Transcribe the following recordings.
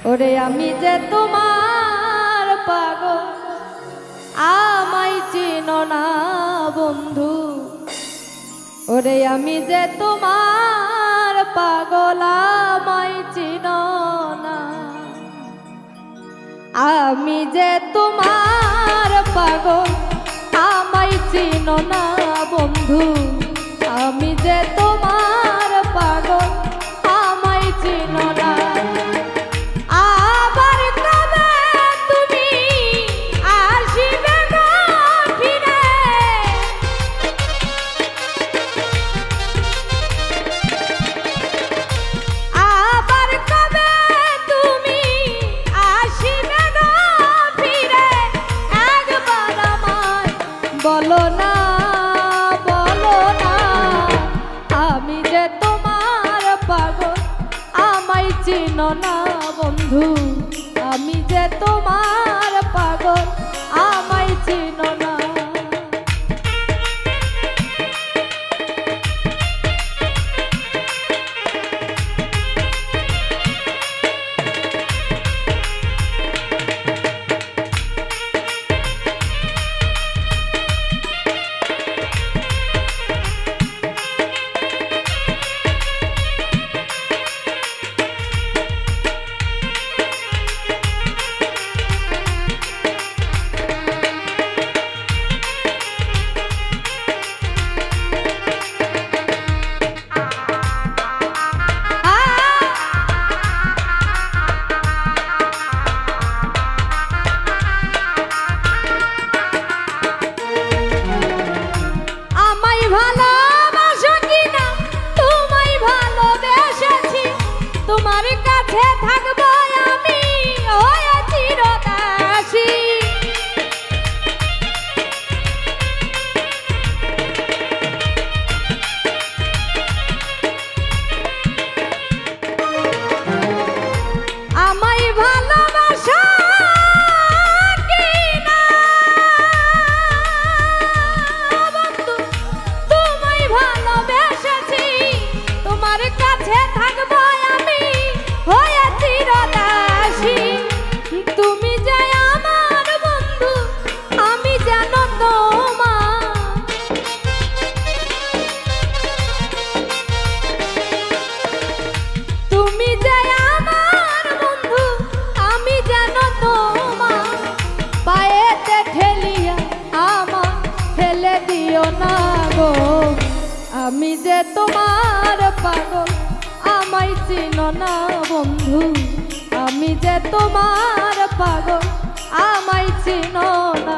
ওরে আমি যে তোমার পাগল, আমায় চিনো না বন্ধু। ওরে আমি যে তোমার পাগল, আমায় চিনো না। আমি যে তোমার পাগল, আমায় চিনো না বন্ধু। আমি যে তোমার পাগল, আমায় চিনো না। আবার কবে তুমি আসিবে গো ফিরে? আবার কবে তুমি আসিবে গো ফিরে? একবার আমায় বলো না, বলো না। আমি যে তোমার পাগল, আমায় চিনো না বন্ধু। আমি যে তোমার পাগল, আমায় চিনো না। তোমার কাছে থাকবো আমি হয়ে চিরদাসী। আমায় ভালোবাসা কিনা বন্ধু, তোমায় ভালোবেসেছি। তোমার কাছে থাকবো হয়ে চিরদাসী। তুমি যে আমার বন্ধু, আমি যেন তোমার। তুমি যে আমার বন্ধু, আমি যেন তোমার। পায়েতে ঠেলিয়া আমার ফেলে দিও না গো। আমি যে তোমার পাগল, আমায় চিনো না বন্ধু। আমি যে তোমার পাগল, আমায় চিনো না।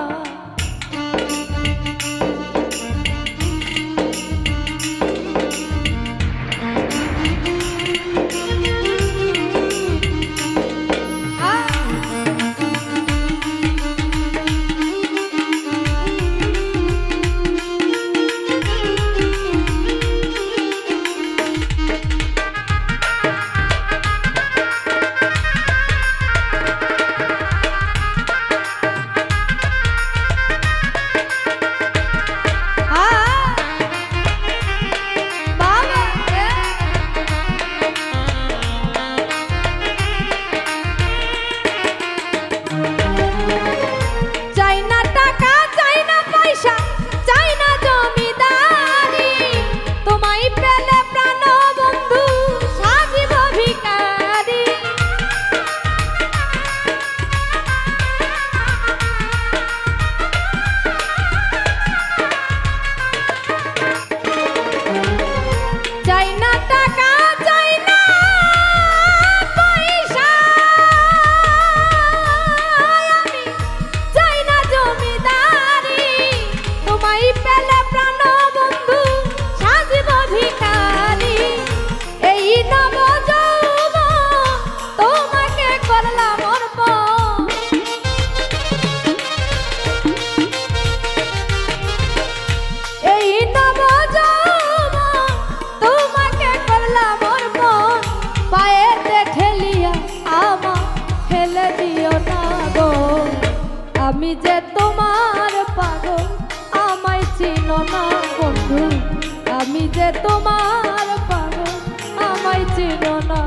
আমি যে তোমার পাগল, আমায় চিনো না বন্ধু। আমি যে তোমার পাগল, আমায় চিনো না।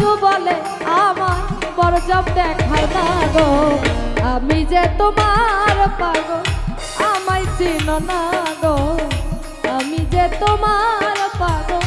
বন্ধু বলে আমার বড় জব দেখাও না গো, আমি যে তোমার পাগল আমায় চিনো না গো, আমি যে তোমার পাগল